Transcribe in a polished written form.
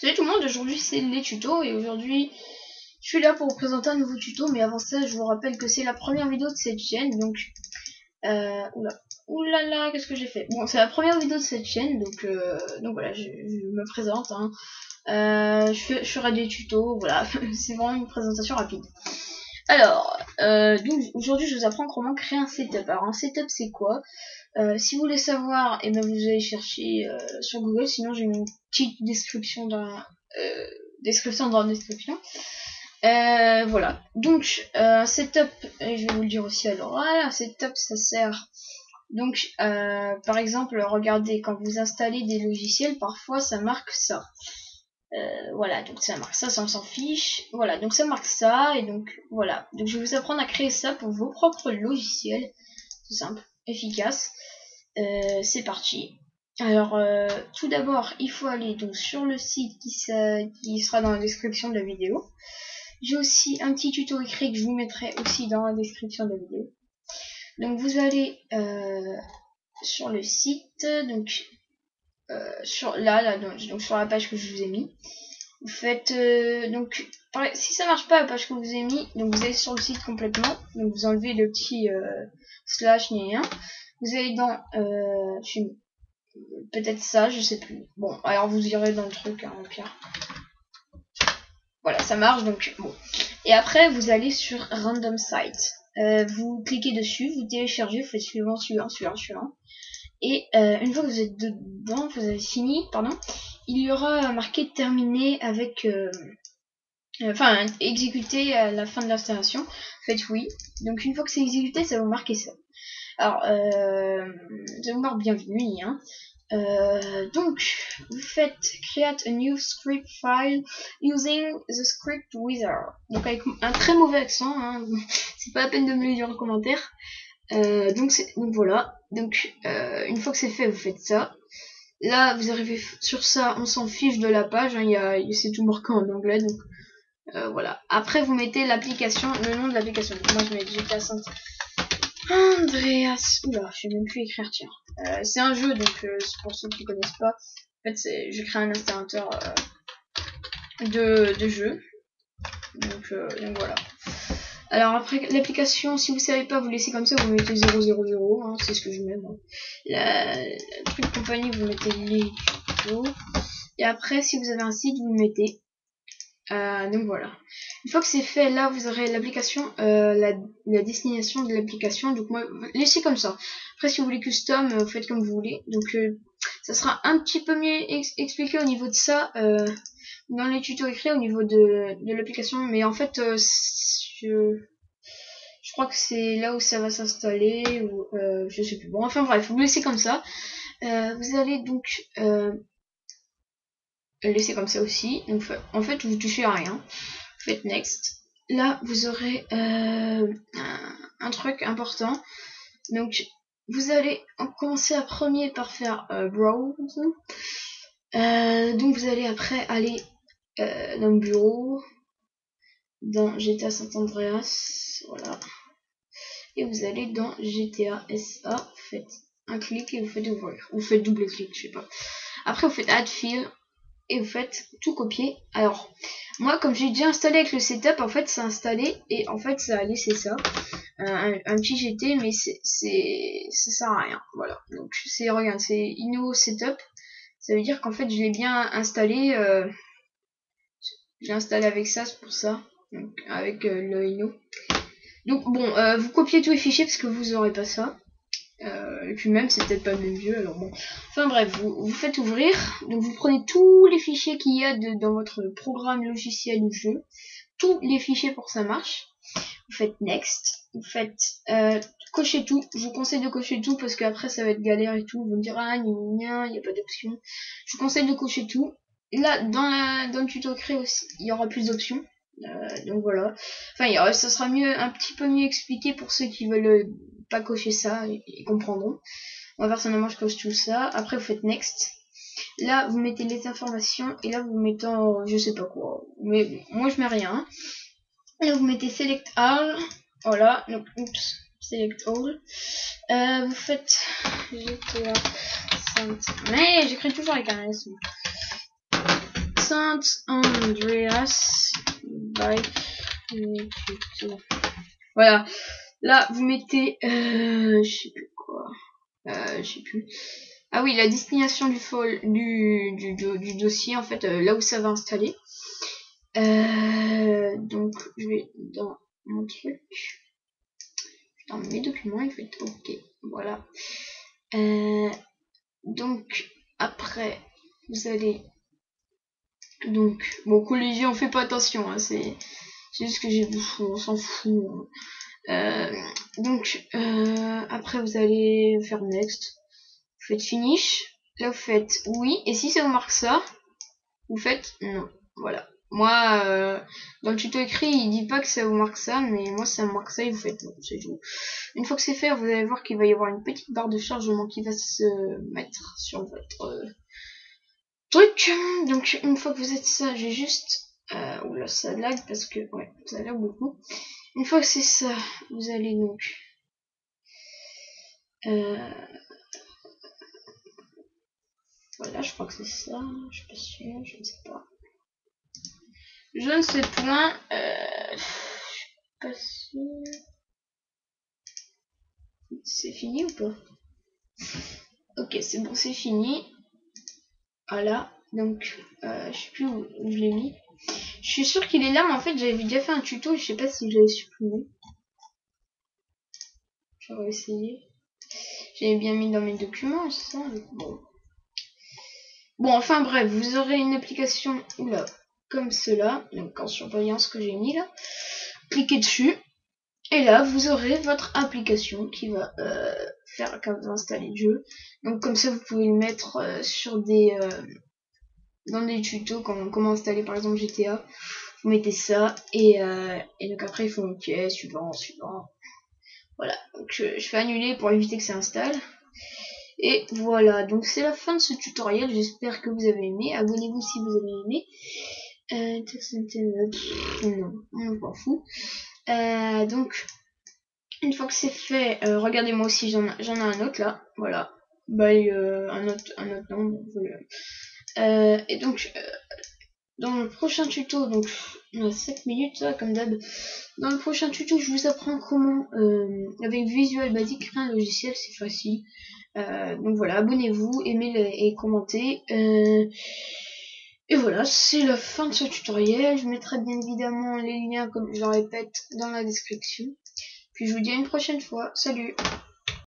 Salut tout le monde, aujourd'hui c'est les tutos et aujourd'hui je suis là pour vous présenter un nouveau tuto, mais avant ça je vous rappelle que c'est la première vidéo de cette chaîne, donc oulala, qu'est-ce que j'ai fait? Bon, c'est la première vidéo de cette chaîne, donc voilà, je me présente, hein. Je ferai des tutos, voilà, c'est vraiment une présentation rapide. Alors, donc aujourd'hui je vous apprends comment créer un setup. Alors un setup c'est quoi? Si vous voulez savoir, et ben vous allez chercher sur Google, sinon j'ai une petite description dans la description. Voilà. Donc setup, et je vais vous le dire aussi à l'oral, un setup ça sert. Donc par exemple, regardez, quand vous installez des logiciels, parfois ça marque ça. Voilà, donc ça marque ça, ça on s'en fiche. Voilà, donc ça marque ça, et donc voilà. Donc je vais vous apprendre à créer ça pour vos propres logiciels. C'est simple, efficace. C'est parti. Alors tout d'abord il faut aller donc sur le site qui sera dans la description de la vidéo. J'ai aussi un petit tuto écrit que je vous mettrai aussi dans la description de la vidéo. Donc vous allez sur le site, donc sur donc sur la page que je vous ai mis. Vous faites donc si ça marche pas la page que je vous ai mis, donc vous allez sur le site complètement, donc vous enlevez le petit slash ni rien. Vous allez dans peut-être ça, je sais plus. Bon, alors vous irez dans le truc, hein, au pire. Voilà, ça marche, donc bon. Et après, vous allez sur Random Site. Vous cliquez dessus, vous téléchargez, vous faites suivant. Et une fois que vous êtes dedans, vous avez fini, pardon, il y aura marqué terminé avec... enfin, exécuté à la fin de l'installation. Faites oui. Donc une fois que c'est exécuté, ça va vous marquer ça. Alors, ça vous marque bienvenue, hein. Donc, vous faites create a new script file using the script wizard. Donc avec un très mauvais accent, hein. C'est pas la peine de me le dire en commentaire. Donc voilà. Donc une fois que c'est fait, vous faites ça. Là, vous arrivez sur ça, on s'en fiche de la page, hein, c'est tout marqué en anglais, donc voilà. Après, vous mettez l'application, le nom de l'application. Donc moi, je mets GTA Andreas. Oula, je sais même plus écrire, tiens. C'est un jeu, donc c'est pour ceux qui connaissent pas. En fait, je crée un installateur de jeu. Donc voilà. Alors après l'application, si vous savez pas, vous laissez comme ça, vous mettez 000, hein, c'est ce que je mets moi. La truc de compagnie, vous mettez les tutos. Et après, si vous avez un site, vous le mettez. Donc voilà. Une fois que c'est fait, là vous aurez l'application, la destination de l'application. Donc moi, laissez comme ça. Après, si vous voulez custom, vous faites comme vous voulez. Donc ça sera un petit peu mieux expliqué au niveau de ça dans les tutos écrits au niveau de l'application. Mais en fait, je crois que c'est là où ça va s'installer, ou je sais plus. Bon, enfin bref, vous laissez comme ça. Vous allez donc laisser comme ça aussi. Donc en fait, vous touchez à rien. Vous faites next. Là, vous aurez un truc important. Donc, vous allez commencer à premier par faire browse. Donc, vous allez après aller dans le bureau, dans GTA San Andreas, voilà. Et vous allez dans GTA SA, vous faites un clic et vous faites ouvrir. Vous faites double clic, je sais pas. Après, vous faites add fill et vous faites tout copier. Alors, moi, comme j'ai déjà installé avec le setup, en fait, ça a installé et en fait, ça a laissé ça. Un petit GT, mais ça sert à rien. Voilà. Donc, regarde, c'est Inno Setup. Ça veut dire qu'en fait, je l'ai bien installé. J'ai installé avec ça, c'est pour ça. Donc, avec le Inno. Donc, bon, vous copiez tous les fichiers parce que vous aurez pas ça. Et puis même, c'est peut-être pas le même jeu, alors bon. Enfin bref, vous faites ouvrir. Donc, vous prenez tous les fichiers qu'il y a dans votre programme logiciel ou jeu. Tous les fichiers pour que ça marche. Vous faites next. Vous faites cocher tout. Je vous conseille de cocher tout parce qu'après ça va être galère et tout. Vous me direz, ah, il n'y a pas d'option. Je vous conseille de cocher tout. Là, dans le tuto créé aussi, il y aura plus d'options. Donc voilà. Enfin, ça sera un petit peu mieux expliqué pour ceux qui veulent pas cocher ça, ils comprendront. Moi, personnellement, je coche tout ça. Après, vous faites next. Là, vous mettez les informations et là, vous mettez je sais pas quoi. Mais moi, je mets rien. Là, vous mettez select all. Voilà. Donc, oups, select all. Vous faites GTA Saint. Mais j'écris toujours avec un S. Saint Andreas by tuto. Voilà. Là, vous mettez, je sais plus quoi. Je sais plus. Ah oui, la destination du dossier, en fait, là où ça va installer. Donc, je vais dans mon truc. Dans mes documents, il fait OK. Voilà. Donc, après, vous allez... Donc, bon, collision, on fait pas attention, hein, c'est juste que j'ai bouffé, on s'en fout. Donc, après, vous allez faire next. Vous faites finish. Là, vous faites oui. Et si ça vous marque ça, vous faites non. Voilà. Moi, dans le tuto écrit, il dit pas que ça vous marque ça, mais moi, ça me marque ça et vous faites non. C'est tout. Une fois que c'est fait, vous allez voir qu'il va y avoir une petite barre de chargement qui va se mettre sur votre truc. Donc, une fois que vous êtes ça, j'ai juste... oula, ça lag parce que... Ouais, ça lag beaucoup. Une fois que c'est ça, vous allez donc... Voilà, je crois que c'est ça. Je suis pas sûre, je ne sais pas. Je ne sais point. Je suis pas sûre. C'est fini ou pas? Ok, c'est bon, c'est fini. Voilà. Donc, je sais plus où je l'ai mis. Je suis sûre qu'il est là, mais en fait, j'avais déjà fait un tuto. Je sais pas si je l'avais supprimé. Je vais essayer. J'avais bien mis dans mes documents, ça. Bon. Bon, enfin bref, vous aurez une application oula, comme cela, donc en surveillant ce que j'ai mis là. Cliquez dessus et là vous aurez votre application qui va faire quand vous installez le jeu. Donc comme ça vous pouvez le mettre sur des dans des tutos comment installer par exemple GTA. Vous mettez ça et donc après ils font ok, suivant. Voilà, donc je fais annuler pour éviter que ça installe. Et voilà, donc c'est la fin de ce tutoriel, j'espère que vous avez aimé, abonnez-vous si vous avez aimé. Non, on s'en fout. Donc, une fois que c'est fait, regardez moi aussi, j'en ai un autre là, voilà. Un autre nom, voilà. Et donc, dans le prochain tuto, donc on a 7 minutes ça, comme d'hab. Dans le prochain tuto, je vous apprends comment, avec Visual Basic, créer un logiciel, c'est facile. Donc voilà, abonnez-vous, aimez et commentez. Et voilà, c'est la fin de ce tutoriel. Je mettrai bien évidemment les liens, comme je le répète, dans la description. Puis je vous dis à une prochaine fois. Salut!